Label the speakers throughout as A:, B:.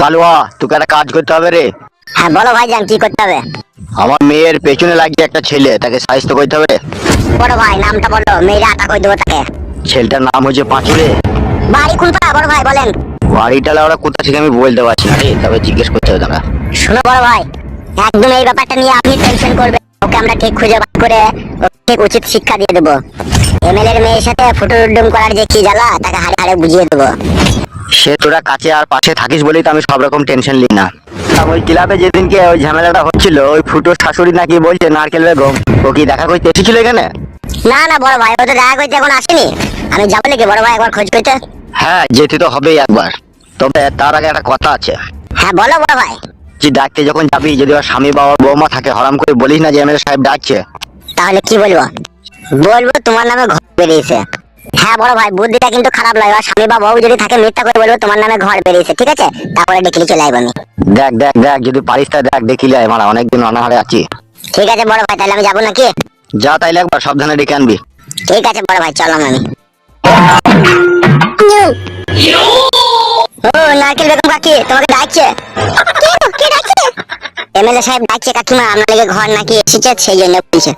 A: কালুয়া, তোকে একটা কাজ করতে হবে রে।
B: হ্যাঁ বলো ভাইজান, কি করতে হবে?
A: আমার মেয়ের পেছনে লাগিয়ে একটা ছেলে, তাকে সাহায্য করতে হবে রে।
B: বড় ভাই নামটা বলো, মেয়েরা আটা করে দেবো তাকে।
A: ছেলেটার নাম হচ্ছে পাঁচুরে।
B: বাড়ি কোনটা বড় ভাই বলেন?
A: বাড়িটা ওরা কোথা থেকে আমি বলতে পারছি না রে, তবে জিজ্ঞেস করতে হবে তোমরা।
B: শোনো বড় ভাই, একদম এই ব্যাপারটা নিয়ে আপনি টেনশন করবেন, ওকে আমরা ঠিক খুঁজে বার করে ওকে ঠিক উচিত শিক্ষা দিয়ে দেবো। এমএলএ এর মেয়ের সাথে ফুটুডুম করার যে কি জ্বালা, তাকে হাড়ে হাড়ে বুঝিয়ে দেবো।
A: সে তোরা কাছে আর পাশে থাকিস বলেই তো আমি সব রকম টেনশন নিই না। ওই ক্লাবে যেদিনকে ওই ঝামেলাটা হচ্ছিল, ওই ফুটোর শাশুড়ি নাকি বলছে নারকেল বেগম ও কি দেখা করতে এসেছিল এখানে?
B: না না বড় ভাই, ও তো দেখা করতে এখন আসেনি। আমি যাবো নাকি বড় ভাই একবার খোঁজ করতে?
A: হ্যাঁ, যেতে তো হবেই একবার, তবে তার আগে একটা কথা আছে।
B: হ্যাঁ বলো বড় ভাই।
A: যে ডাকতে যখন যাবি, যদি ওর স্বামী বা ওর বৌমা থাকে, হরাম করে বলিস না যে এমএলএ সাহেব ডাকছে।
B: তাহলে কি বলবো? বলবো তোমার নামে ঘর বেরিয়েছে। হ্যাঁ বড় ভাই, বুদ্ধিটা কিন্তু খারাপ লাগে। আর স্বামী বা বউ যদি থাকে, মিথ্যা করে বলবো তোমার নামে ঘর বেরিয়েছে, ঠিক আছে? তারপরে ডেকে চলে আসবো আমি।
A: দেখ দেখ দেখ, যদি পারিস তা দেখ, দেখিলে আমার অনেকদিন অনাহারে আছি।
B: ঠিক আছে বড় ভাই, তাহলে আমি যাবো নাকি?
A: যা, তাইলে একবার সাবধানে ডেকে আনবি।
B: ঠিক আছে বড় ভাই, চললাম আমি। ও নারকেল বেগম কাকি, তোমাকে ডাকছে। কে ডাকছে? এমএলএ সাহেব ডাকছে কাকিমা, আপনার লেগে ঘর নাকি এসেছে, সেই জন্য বলছে।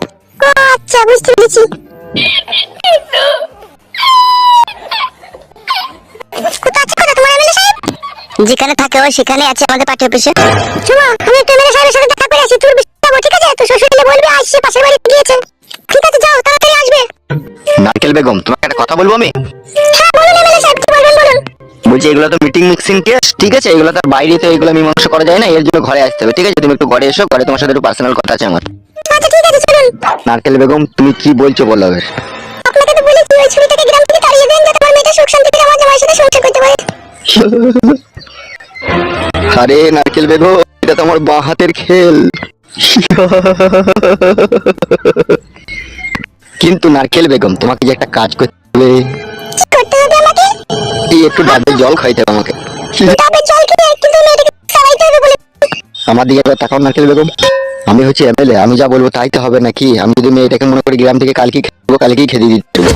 B: ও আচ্ছা, বুঝতে পেরেছি। কোথায় আছে তোমার এমএলএ সাহেব? যেখানে থাকে ও সেখানে আছে, আমাদের পার্টি অফিসে। শোনো, আমি একটু এমএলএ সাহেবের সাথে দেখা করে আসি, তোর যাবো, ঠিক আছে? তো শ্বশুরলে বলবি আসছে, পাশের বাড়ি গিয়েছে। ঠিক আছে, যাও, তাড়াতাড়ি আসবে।
A: নারকেল বেগম, তোমাকে একটা কথা বলবো আমি।
B: হ্যাঁ বলুন এমএলএ সাহেব, কি বলবেন বলুন।
A: বলছি, এগুলো তো মিটিং মিক্সিং কেস, ঠিক আছে? এগুলো তার বাইরে তো এগুলো মীমাংসা করা যায় না, এর জন্য ঘরে আসতে হবে, ঠিক আছে? তুমি একটু ঘরে এসো, ঘরে তোমার সাথে একটু পার্সোনাল কথা আছে আমার।
B: আচ্ছা ঠিক আছে, চলুন।
A: নারকেল বেগম, তুমি কি বলছো বলো এবার।
B: আপনাকে তো বলেছি ওই ছুরিটাকে গ্রাম থেকে তাড়িয়ে দেন, যাতে আমার মেয়েটা সুখ শান্তিতে আমার জামাইয়ের সাথে সংসার করতে পারে।
A: আরে নারকেল বেগম, এটা তো আমার বাঁ হাতের খেল। কিন্তু নারকেল বেগম, তোমাকে যে একটা কাজ করতে হবে।
B: কি করতে হবে আমাকে?
A: এই একটু ডাবের জল খাইতে হবে আমাকে।
B: ডাবের জল খেয়ে কিন্তু মেয়েটাকে খাওয়াইতে হবে বলে।
A: আমার দিকে একবার তাকাও নারকেল বেগম, আমি হচ্ছে এমএলএ, আমি যা বলবো তাই তো হবে নাকি? আমি যদি মেয়েটাকে মনে করি গ্রাম থেকে কালকেই খাবো, কালকেই খেতে দিতে হবে।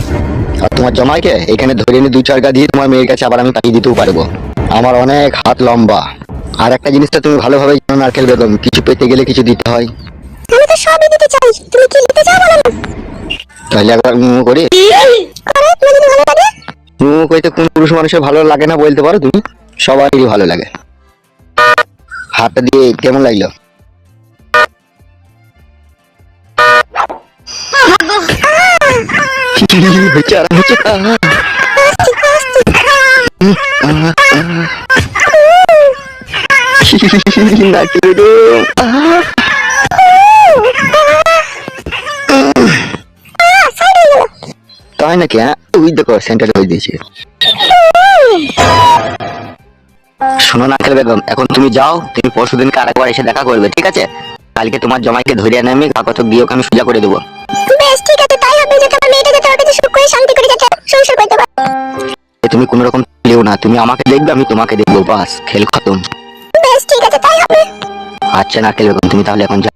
A: আর তোমার জামাইকে এখানে ধরে এনে 2-4 গা দিয়ে তোমার মেয়ের কাছে আবার আমি পাঠিয়ে দিতেও পারবো। আমার অনেক হাত লম্বা। আর একটা জিনিসটা তুমি ভালোভাবে জানো নারকেল বেগম, কিছু পেতে গেলে কিছু দিতে হয়।
B: আমি তো সবই দিতে চাই, তুমি কি দিতে চাও বলো না?
A: তাহলে একবার করি।
B: করে তুমি যদি ভালো লাগে।
A: কইতে কোন পুরুষ মানুষের ভালো লাগে না বলতে পারো তুমি? সবারই ভালো লাগে। হাতটা দিয়ে কেমন লাগলো? বেচারা বেচারা। নারকেল বেগম, তাই নাকি? হ্যাঁ, ওই দেখো সেন্টারে হয়ে দিয়েছে। শোনো নারকেল বেগম, এখন তুমি যাও, তুমি পরশুদিনকে আরেকবার এসে দেখা করবে, ঠিক আছে? কালকে তোমার জামাইকে ধরে এনে আমি কাকত বিয়ে ওকে আমি সোজা করে দেবো।
B: বেশ ঠিক আছে, তাই হবে, যাতে আমার মেয়েটা যাতে ওর কাছে সুখ করে শান্তি করে যাতে সংসার করতে পারে।
A: তুমি কোনো রকম খেলেও না, তুমি আমাকে দেখবে, আমি তোমাকে দেখবো, বাস খেল খতম।
B: বেশ ঠিক আছে, তাই হবে।
A: আচ্ছা নারকেল বেগম, তুমি তাহলে এখন যাও।